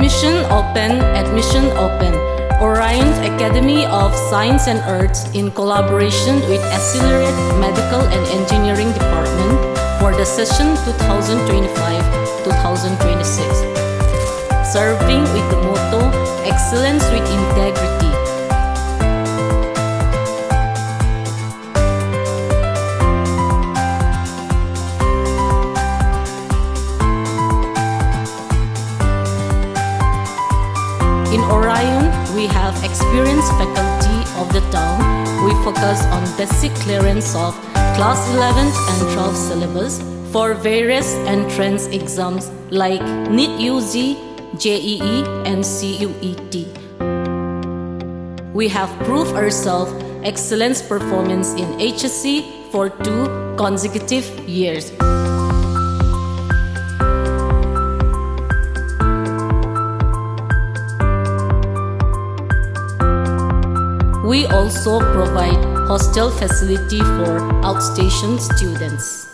Admission open. Orion Academy of Science and Arts in collaboration with Accelerate Medical and Engineering Department for the session 2025-2026. Serving with the motto, Excellence with Integrity. In Orion, we have experienced faculty of the town. We focus on basic clearance of class 11 and 12 syllabus for various entrance exams like NEET UG, JEE, and CUET. We have proved ourselves excellence performance in HSC for 2 consecutive years. We also provide hostel facility for outstation students.